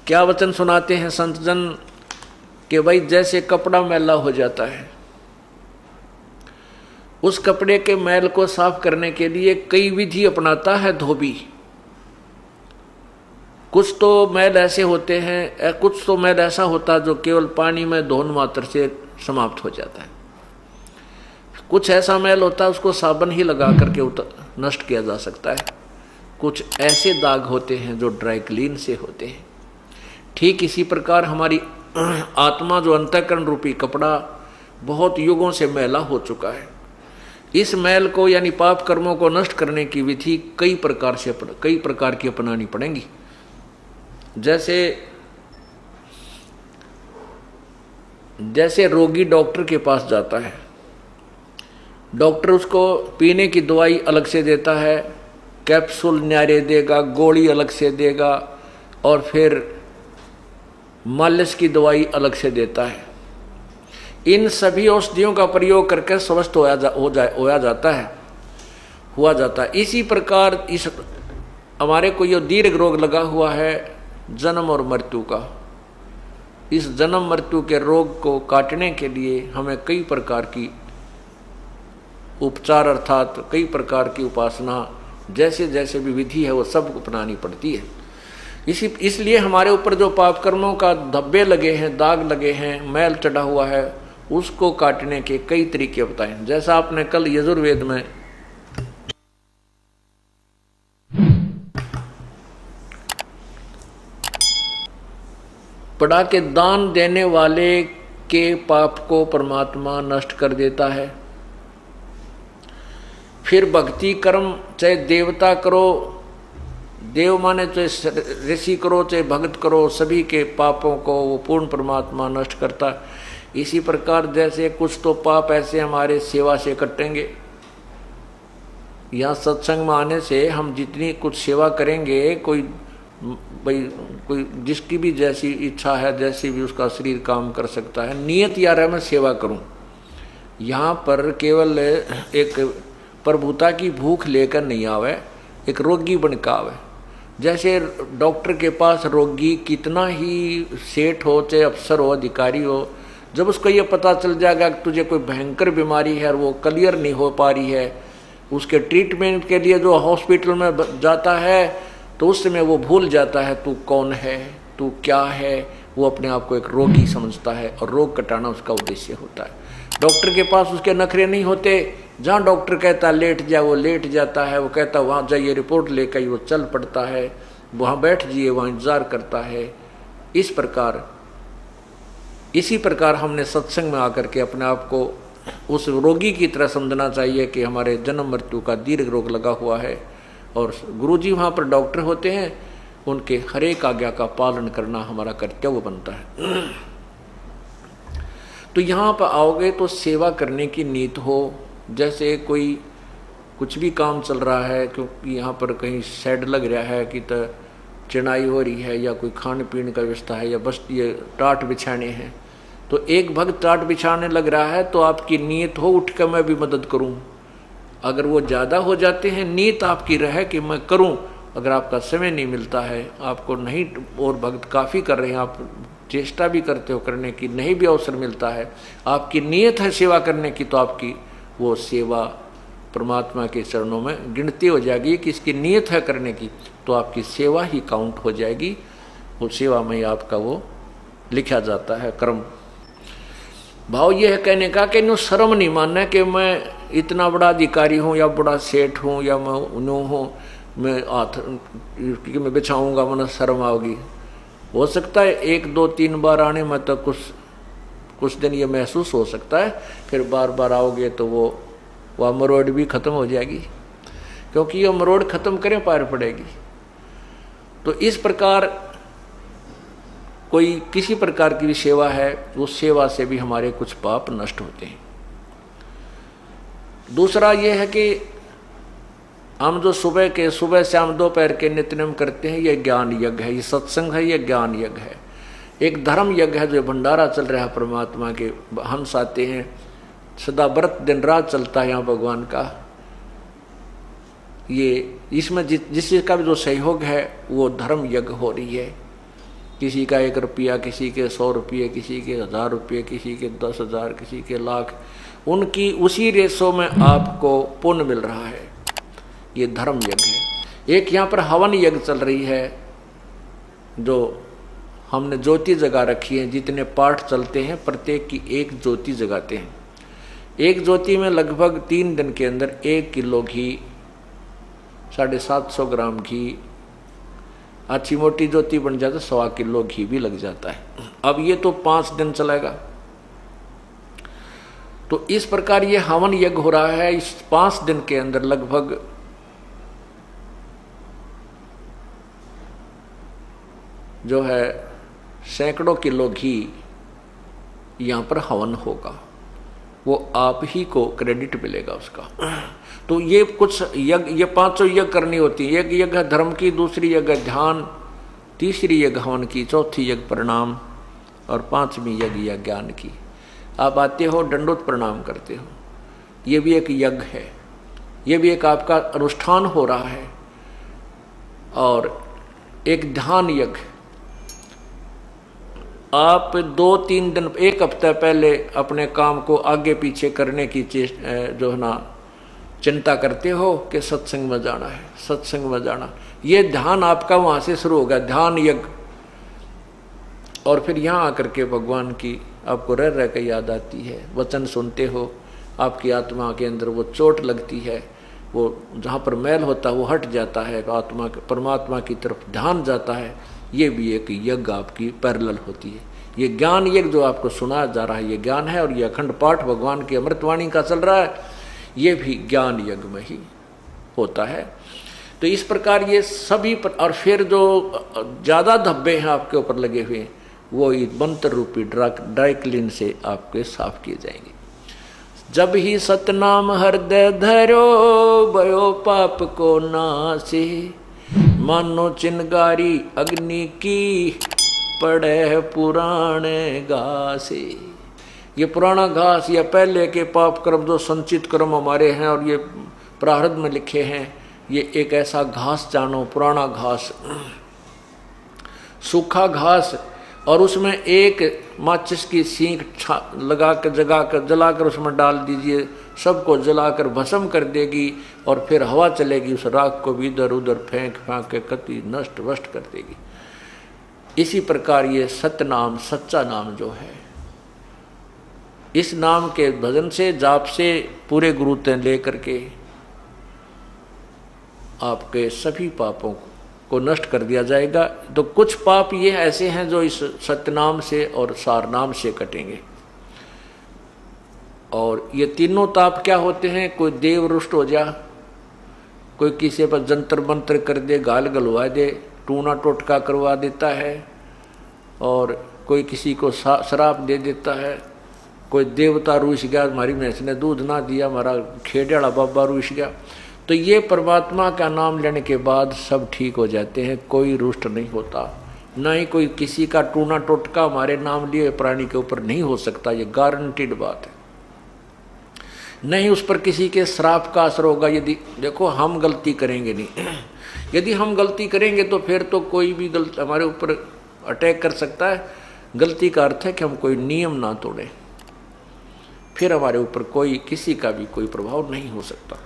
क्या वचन सुनाते हैं संत जन कि भाई जैसे कपड़ा मैला हो जाता है, उस कपड़े के मैल को साफ करने के लिए कई विधि अपनाता है धोबी। कुछ तो मैल ऐसे होते हैं, कुछ तो मैल ऐसा होता है जो केवल पानी में धोन मात्र से समाप्त हो जाता है। कुछ ऐसा मैल होता है उसको साबुन ही लगा करके नष्ट किया जा सकता है। कुछ ऐसे दाग होते हैं जो ड्राई क्लीन से होते हैं। ठीक इसी प्रकार हमारी आत्मा जो अंतःकरण रूपी कपड़ा बहुत युगों से मैला हो चुका है, इस मैल को यानी पाप कर्मों को नष्ट करने की विधि कई प्रकार की अपनानी पड़ेंगी। जैसे रोगी डॉक्टर के पास जाता है, डॉक्टर उसको पीने की दवाई अलग से देता है, कैप्सूल न्यारे देगा, गोली अलग से देगा और फिर मालिश की दवाई अलग से देता है। इन सभी औषधियों का प्रयोग करके स्वस्थ हुआ जाता है। इसी प्रकार इस हमारे को ये दीर्घ रोग लगा हुआ है जन्म और मृत्यु का। इस जन्म मृत्यु के रोग को काटने के लिए हमें कई प्रकार की उपचार अर्थात कई प्रकार की उपासना जैसे जैसे भी विधि है वो सब अपनानी पड़ती है। इसलिए हमारे ऊपर जो पाप कर्मों का धब्बे लगे हैं, दाग लगे हैं, मैल चढ़ा हुआ है, उसको काटने के कई तरीके बताए। जैसा आपने कल यजुर्वेद में पढ़ा के दान देने वाले के पाप को परमात्मा नष्ट कर देता है। फिर भक्ति कर्म चाहे देवता करो, देव माने चाहे ऋषि करो चाहे भक्त करो, सभी के पापों को वो पूर्ण परमात्मा नष्ट करता है। इसी प्रकार जैसे कुछ तो पाप ऐसे हमारे सेवा से कटेंगे। यहाँ सत्संग में आने से हम जितनी कुछ सेवा करेंगे, कोई जिसकी भी जैसी इच्छा है, जैसी भी उसका शरीर काम कर सकता है, नियत यार है मैं सेवा करूं। यहाँ पर केवल एक प्रभुता की भूख लेकर नहीं आवे, एक रोगी बनकर आवे। जैसे डॉक्टर के पास रोगी कितना ही सेठ हो चाहे अफसर हो अधिकारी हो, जब उसको ये पता चल जाएगा कि तुझे कोई भयंकर बीमारी है और वो क्लियर नहीं हो पा रही है, उसके ट्रीटमेंट के लिए जो हॉस्पिटल में जाता है तो उस समय वो भूल जाता है तू कौन है, तू क्या है। वो अपने आप को एक रोगी समझता है और रोग कटाना उसका उद्देश्य होता है। डॉक्टर के पास उसके नखरे नहीं होते। जहाँ डॉक्टर कहता है लेट जा, वो लेट जाता है। वो कहता है वहाँ जाइए रिपोर्ट लेकर, वो चल पड़ता है। वहाँ बैठ जाइए, वहाँ इंतजार करता है। इसी प्रकार हमने सत्संग में आकर के अपने आप को उस रोगी की तरह समझना चाहिए कि हमारे जन्म मृत्यु का दीर्घ रोग लगा हुआ है और गुरुजी वहाँ पर डॉक्टर होते हैं, उनके हर एक आज्ञा का पालन करना हमारा कर्तव्य बनता है। तो यहाँ पर आओगे तो सेवा करने की नीत हो। जैसे कोई कुछ भी काम चल रहा है, क्योंकि यहाँ पर कहीं शेड लग रहा है कि तो चिनाई हो रही है या कोई खाने पीने का व्यवस्था है या बस ये टाट बिछाने हैं, तो एक भक्त टाट बिछाने लग रहा है तो आपकी नीयत हो उठ कर मैं भी मदद करूं। अगर वो ज़्यादा हो जाते हैं, नीयत आपकी रहे कि मैं करूं। अगर आपका समय नहीं मिलता है, आपको नहीं, और भक्त काफ़ी कर रहे हैं, आप चेष्टा भी करते हो करने की, नहीं भी अवसर मिलता है, आपकी नीयत है सेवा करने की, तो आपकी वो सेवा परमात्मा के चरणों में गिनती हो जाएगी कि इसकी नीयत है करने की, तो आपकी सेवा ही काउंट हो जाएगी। वो सेवा में ही आपका वो लिखा जाता है कर्म। भाव ये है कहने का कि नो शर्म नहीं मानना कि मैं इतना बड़ा अधिकारी हूँ या बड़ा सेठ हूँ या मैं नो हूँ, मैं मैं बिछाऊँगा वरना शर्म आओगी। हो सकता है 1 2 3 बार आने में तो कुछ दिन ये महसूस हो सकता है, फिर बार बार आओगे तो वो मरोड़ भी ख़त्म हो जाएगी, क्योंकि ये मरोड़ ख़त्म करें पार पड़ेगी। तो इस प्रकार कोई किसी प्रकार की भी सेवा है, उस सेवा से भी हमारे कुछ पाप नष्ट होते हैं। दूसरा ये है कि हम जो सुबह शाम दोपहर के नित्यनेम करते हैं, ये ज्ञान यज्ञ है, ये सत्संग है, ये ज्ञान यज्ञ है। एक धर्म यज्ञ है जो भंडारा चल रहा है परमात्मा के, हंस आते हैं, सदा व्रत दिन रात चलता है यहाँ भगवान का। ये इसमें जिस चीज़ का भी जो सहयोग है वो धर्म यज्ञ हो रही है। किसी का 1 रुपया, किसी के 100 रुपये, किसी के 1000 रुपये, किसी के 10,000, किसी के लाख, उनकी उसी रेशो में आपको पुण्य मिल रहा है। ये धर्म यज्ञ है। एक यहाँ पर हवन यज्ञ चल रही है, जो हमने ज्योति जगा रखी है। जितने पाठ चलते हैं प्रत्येक की एक ज्योति जगाते हैं। एक ज्योति में लगभग 3 दिन के अंदर 1 किलो घी, 750 ग्राम घी, अच्छी मोटी ज्योति बन जाता, 1.25 किलो घी भी लग जाता है। अब ये तो 5 दिन चलेगा। तो इस प्रकार ये हवन यज्ञ हो रहा है। इस 5 दिन के अंदर लगभग जो है सैकड़ों किलो घी यहाँ पर हवन होगा। वो आप ही को क्रेडिट मिलेगा उसका। तो ये कुछ यज्ञ, ये 5 यज्ञ करनी होती है। एक यज्ञ है धर्म की, दूसरी यज्ञ ध्यान, तीसरी यज्ञ हवन की, चौथी यज्ञ प्रणाम और 5वीं यज्ञ या ज्ञान की। आप आते हो दंडोत प्रणाम करते हो, ये भी एक यज्ञ है, ये भी एक आपका अनुष्ठान हो रहा है। और एक ध्यान यज्ञ, आप 2-3 दिन, 1 हफ्ता पहले अपने काम को आगे पीछे करने की जो है ना चिंता करते हो कि सत्संग में जाना है, सत्संग में जाना। ये ध्यान आपका वहाँ से शुरू होगा, ध्यान यज्ञ। और फिर यहाँ आकर के भगवान की आपको रह रह के याद आती है, वचन सुनते हो, आपकी आत्मा के अंदर वो चोट लगती है, वो जहाँ पर मैल होता है वो हट जाता है, आत्मा परमात्मा की तरफ ध्यान जाता है। ये भी एक यज्ञ आपकी पैरेलल होती है। ये ज्ञान यज्ञ जो आपको सुनाया जा रहा है ये ज्ञान है, और ये अखंड पाठ भगवान की अमृतवाणी का चल रहा है, ये भी ज्ञान यज्ञ में ही होता है। तो इस प्रकार ये सभी और फिर जो ज़्यादा धब्बे हैं आपके ऊपर लगे हुए, वो मंत्र रूपी ड्राई क्लीन से आपके साफ किए जाएंगे। जब ही सतनाम हृदय धरो, भयो पाप को नासे, मानो चिनगारी अग्नि की, पड़े पुराने घासे। ये पुराना घास या पहले के पाप कर्म जो संचित कर्म हमारे हैं और ये प्रारब्ध में लिखे हैं, ये एक ऐसा घास जानो, पुराना घास, सूखा घास, और उसमें एक माचिस की सींक लगा कर जलाकर उसमें डाल दीजिए, सबको जलाकर भस्म कर देगी, और फिर हवा चलेगी, उस राख को भी इधर उधर फेंक के कति नष्ट वष्ट कर देगी। इसी प्रकार ये सत्य नाम, सच्चा नाम जो है, इस नाम के भजन से, जाप से, पूरे गुरुते लेकर के आपके सभी पापों को नष्ट कर दिया जाएगा। तो कुछ पाप ये ऐसे हैं जो इस सत्यनाम से और सारनाम से कटेंगे। और ये तीनों ताप क्या होते हैं? कोई देव रुष्ट हो जा, कोई किसी पर जंतर मंत्र कर दे, गाल गलवा दे, टूना टोटका करवा देता है, और कोई किसी को शराप दे देता है, कोई देवता रूस गया, हमारी भैंस ने दूध ना दिया, हमारा खेड़े वाला बाबा रूस गया। तो ये परमात्मा का नाम लेने के बाद सब ठीक हो जाते हैं, कोई रुष्ट नहीं होता, ना ही कोई किसी का टूना टोटका हमारे नाम लिए प्राणी के ऊपर नहीं हो सकता, ये गारंटीड बात है। नहीं उस पर किसी के श्राप का असर होगा। यदि देखो हम गलती करेंगे नहीं, यदि हम गलती करेंगे तो फिर तो कोई भी गलती हमारे ऊपर अटैक कर सकता है। गलती का अर्थ है कि हम कोई नियम ना तोड़ें, फिर हमारे ऊपर कोई किसी का भी कोई प्रभाव नहीं हो सकता।